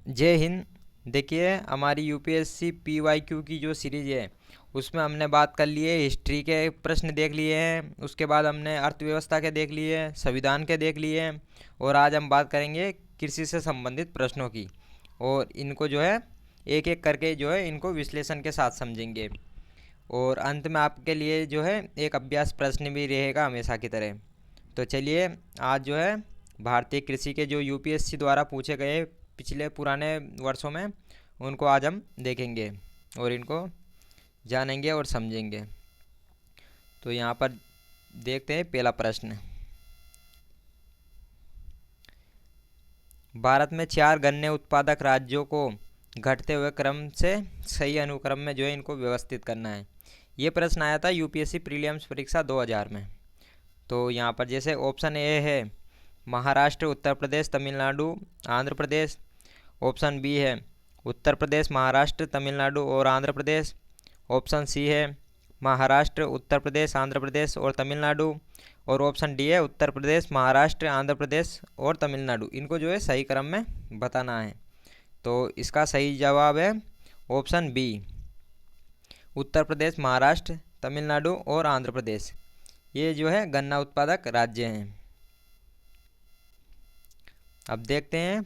जय हिंद। देखिए, हमारी यूपीएससी पीवाईक्यू की जो सीरीज है उसमें हमने बात कर लिए, हिस्ट्री के प्रश्न देख लिए हैं, उसके बाद हमने अर्थव्यवस्था के देख लिए, संविधान के देख लिए हैं, और आज हम बात करेंगे कृषि से संबंधित प्रश्नों की। और इनको जो है एक एक करके जो है इनको विश्लेषण के साथ समझेंगे। और अंत में आपके लिए जो है एक अभ्यास प्रश्न भी रहेगा हमेशा की तरह। तो चलिए, आज जो है भारतीय कृषि के जो यूपीएससी द्वारा पूछे गए पिछले पुराने वर्षों में, उनको आज हम देखेंगे और इनको जानेंगे और समझेंगे। तो यहाँ पर देखते हैं पहला प्रश्न। भारत में 4 गन्ने उत्पादक राज्यों को घटते हुए क्रम से सही अनुक्रम में जो है इनको व्यवस्थित करना है। ये प्रश्न आया था यूपीएससी प्रीलिम्स परीक्षा 2000 में। तो यहाँ पर जैसे ऑप्शन ए है महाराष्ट्र, उत्तर प्रदेश, तमिलनाडु, आंध्र प्रदेश। ऑप्शन बी है उत्तर प्रदेश, महाराष्ट्र, तमिलनाडु और आंध्र प्रदेश। ऑप्शन सी है महाराष्ट्र, उत्तर प्रदेश, आंध्र प्रदेश और तमिलनाडु। और ऑप्शन डी है उत्तर प्रदेश, महाराष्ट्र, आंध्र प्रदेश और तमिलनाडु। इनको जो है सही क्रम में बताना है। तो इसका सही जवाब है ऑप्शन बी, उत्तर प्रदेश, महाराष्ट्र, तमिलनाडु और आंध्र प्रदेश। ये जो है गन्ना उत्पादक राज्य हैं। अब देखते हैं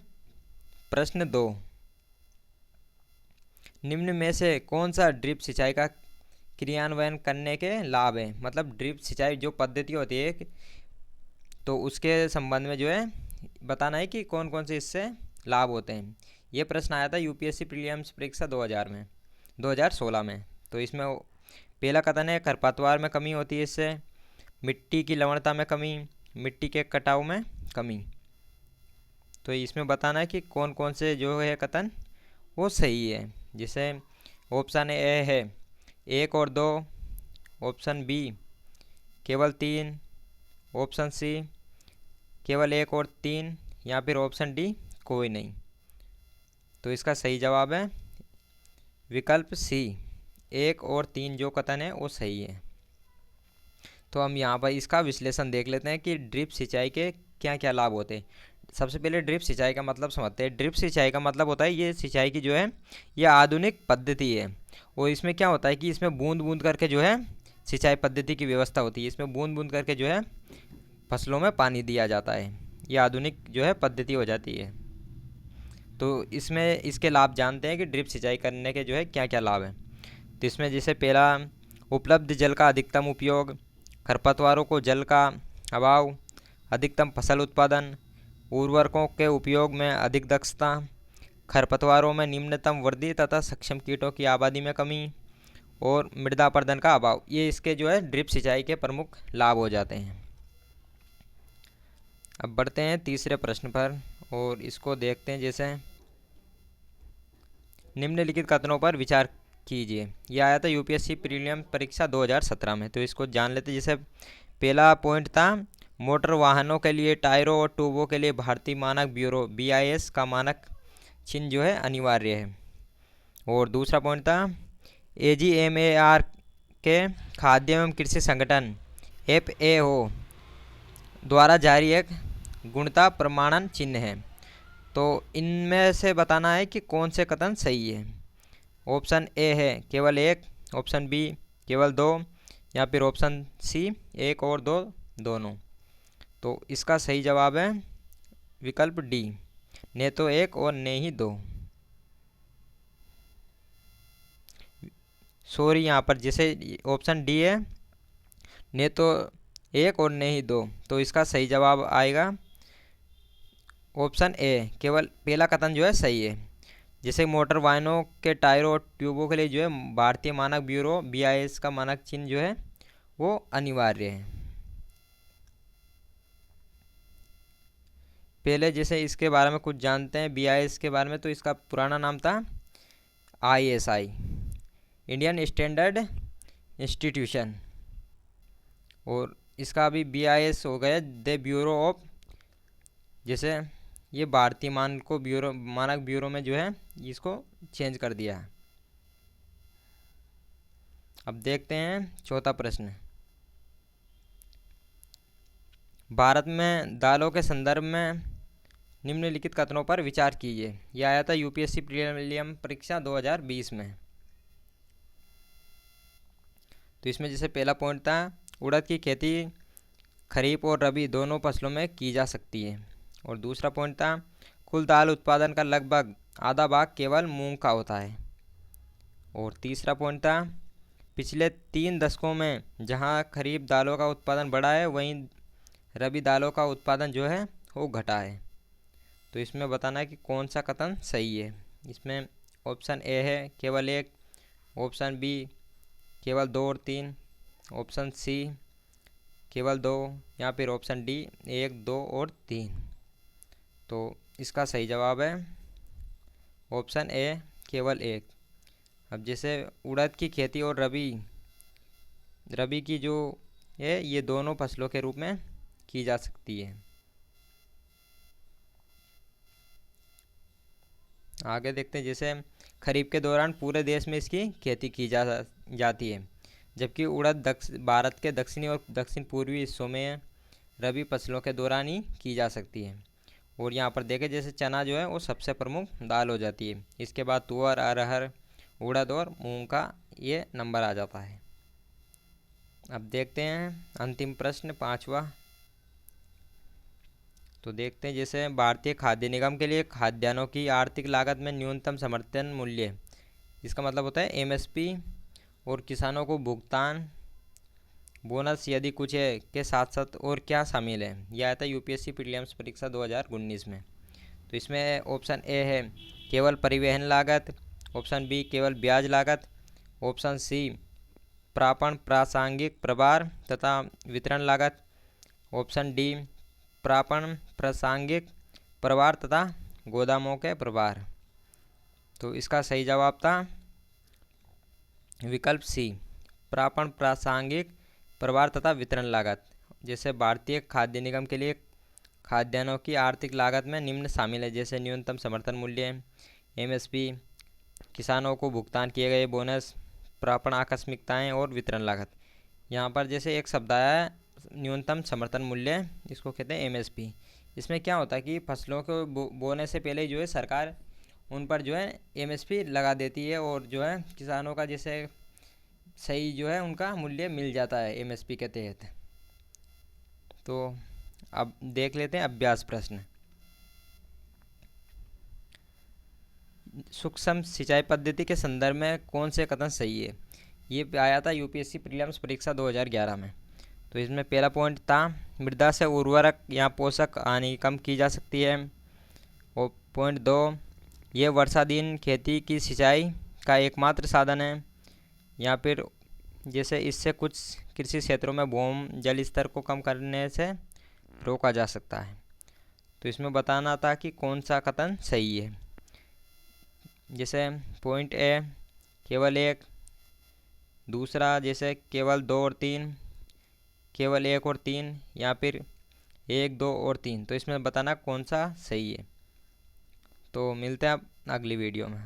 प्रश्न 2। निम्न में से कौन सा ड्रिप सिंचाई का क्रियान्वयन करने के लाभ है? मतलब ड्रिप सिंचाई जो पद्धति होती है, तो उसके संबंध में जो है बताना है कि कौन कौन से इससे लाभ होते हैं। ये प्रश्न आया था यूपीएससी प्रीलिम्स परीक्षा 2016 में। तो इसमें पहला कथन है खरपतवार में कमी होती है इससे, मिट्टी की लवणता में कमी, मिट्टी के कटाव में कमी। तो इसमें बताना है कि कौन कौन से जो है कथन वो सही है। जैसे ऑप्शन ए है 1 और 2, ऑप्शन बी केवल 3, ऑप्शन सी केवल 1 और 3, या फिर ऑप्शन डी कोई नहीं। तो इसका सही जवाब है विकल्प सी, 1 और 3 जो कथन है वो सही है। तो हम यहाँ पर इसका विश्लेषण देख लेते हैं कि ड्रिप सिंचाई के क्या क्या लाभ होते हैं। सबसे पहले ड्रिप सिंचाई का मतलब समझते हैं। ड्रिप सिंचाई का मतलब होता है ये सिंचाई की जो है ये आधुनिक पद्धति है। और इसमें क्या होता है कि इसमें बूंद बूंद करके जो है सिंचाई पद्धति की व्यवस्था होती है। इसमें बूंद बूंद करके जो है फसलों में पानी दिया जाता है। ये आधुनिक जो है पद्धति हो जाती है। तो इसमें इसके लाभ जानते हैं कि ड्रिप सिंचाई करने के जो है क्या क्या लाभ हैं। तो इसमें जैसे पहला, उपलब्ध जल का अधिकतम उपयोग, खरपतवारों को जल का अभाव, अधिकतम फसल उत्पादन, उर्वरकों के उपयोग में अधिक दक्षता, खरपतवारों में निम्नतम वृद्धि तथा सक्षम कीटों की आबादी में कमी, और मृदा अपर्दन का अभाव। ये इसके जो है ड्रिप सिंचाई के प्रमुख लाभ हो जाते हैं। अब बढ़ते हैं तीसरे प्रश्न पर और इसको देखते हैं। जैसे निम्नलिखित कथनों पर विचार कीजिए। यह आया था यूपीएससी प्रीलिम परीक्षा 2017 में। तो इसको जान लेते। जैसे पहला पॉइंट था मोटर वाहनों के लिए टायरों और ट्यूबों के लिए भारतीय मानक ब्यूरो बीआईएस का मानक चिन्ह जो है अनिवार्य है। और दूसरा पॉइंट था एजीएमएआर के खाद्य एवं कृषि संगठन एफएओ द्वारा जारी एक गुणवत्ता प्रमाणन चिन्ह है। तो इनमें से बताना है कि कौन से कथन सही है। ऑप्शन ए है केवल 1, ऑप्शन बी केवल 2, या फिर ऑप्शन सी 1 और 2 दोनों। तो इसका सही जवाब है विकल्प डी, ने तो 1 और ने ही 2। सॉरी, यहाँ पर जैसे ऑप्शन डी है ने तो 1 और ने ही 2। तो इसका सही जवाब आएगा ऑप्शन ए, केवल पहला कथन जो है सही है। जैसे मोटर वाहनों के टायरों और ट्यूबों के लिए जो है भारतीय मानक ब्यूरो बीआईएस का मानक चिन्ह जो है वो अनिवार्य है। पहले जैसे इसके बारे में कुछ जानते हैं बीआईएस के बारे में। तो इसका पुराना नाम था आईएसआई, इंडियन स्टैंडर्ड इंस्टीट्यूशन। और इसका अभी बीआईएस हो गया द ब्यूरो ऑफ, जैसे ये भारतीय मानक ब्यूरो में जो है इसको चेंज कर दिया है। अब देखते हैं चौथा प्रश्न। भारत में दालों के संदर्भ में निम्नलिखित कथनों पर विचार कीजिए। यह आया था यूपीएससी प्रीलिम परीक्षा 2020 में। तो इसमें जैसे पहला पॉइंट था, उड़द की खेती खरीफ और रबी दोनों फसलों में की जा सकती है। और दूसरा पॉइंट था, कुल दाल उत्पादन का लगभग आधा भाग केवल मूंग का होता है। और तीसरा पॉइंट था, पिछले 3 दशकों में जहां खरीफ दालों का उत्पादन बढ़ा है, वहीं रबी दालों का उत्पादन जो है वो घटा है। तो इसमें बताना है कि कौन सा कथन सही है। इसमें ऑप्शन ए है केवल 1, ऑप्शन बी केवल 2 और 3, ऑप्शन सी केवल 2, या फिर ऑप्शन डी 1, 2 और 3। तो इसका सही जवाब है ऑप्शन ए केवल 1। अब जैसे उड़द की खेती और रबी की जो है, ये दोनों फसलों के रूप में की जा सकती है। आगे देखते हैं, जैसे खरीफ के दौरान पूरे देश में इसकी खेती की जाती है, जबकि उड़द भारत के दक्षिणी और दक्षिण पूर्वी हिस्सों में रबी फसलों के दौरान ही की जा सकती है। और यहाँ पर देखें, जैसे चना जो है वो सबसे प्रमुख दाल हो जाती है, इसके बाद तुअर, अरहर, उड़द और मूंग का ये नंबर आ जाता है। अब देखते हैं अंतिम प्रश्न 5वां। तो देखते हैं, जैसे भारतीय खाद्य निगम के लिए खाद्यान्नों की आर्थिक लागत में न्यूनतम समर्थन मूल्य, इसका मतलब होता है एमएसपी, और किसानों को भुगतान बोनस यदि कुछ है के साथ साथ और क्या शामिल है। यह आया था यूपीएससी प्रीलिम्स परीक्षा 2019 में। तो इसमें ऑप्शन ए है केवल परिवहन लागत, ऑप्शन बी केवल ब्याज लागत, ऑप्शन सी प्रापण प्रासंगिक प्रभार तथा वितरण लागत, ऑप्शन डी प्रापण प्रासंगिक प्रभार तथा गोदामों के प्रभार। तो इसका सही जवाब था विकल्प सी, प्रापण प्रासंगिक प्रभार तथा वितरण लागत। जैसे भारतीय खाद्य निगम के लिए खाद्यान्नों की आर्थिक लागत में निम्न शामिल है, जैसे न्यूनतम समर्थन मूल्य, एमएसपी, किसानों को भुगतान किए गए बोनस, प्रापण आकस्मिकताएं और वितरण लागत। यहाँ पर जैसे एक शब्द आया है न्यूनतम समर्थन मूल्य, इसको कहते हैं एमएसपी। इसमें क्या होता है कि फसलों को बोने से पहले जो है सरकार उन पर जो है एमएसपी लगा देती है, और जो है किसानों का जैसे सही जो है उनका मूल्य मिल जाता है एमएसपी के तहत। तो अब देख लेते हैं अभ्यास प्रश्न। सूक्ष्म सिंचाई पद्धति के संदर्भ में कौन से कथन सही है। ये आया था यूपीएससी प्रीलिम्स परीक्षा 2011 में। तो इसमें पहला पॉइंट था, मृदा से उर्वरक या पोषक हानि कम की जा सकती है। और पॉइंट 2, ये वर्षाधीन खेती की सिंचाई का एकमात्र साधन है। या फिर जैसे इससे कुछ कृषि क्षेत्रों में भूम जल स्तर को कम करने से रोका जा सकता है। तो इसमें बताना था कि कौन सा कथन सही है। जैसे पॉइंट ए केवल 1, दूसरा जैसे केवल 2 और 3, केवल 1 और 3, या फिर 1, 2 और 3। तो इसमें बताना कौन सा सही है। तो मिलते हैं अब अगली वीडियो में।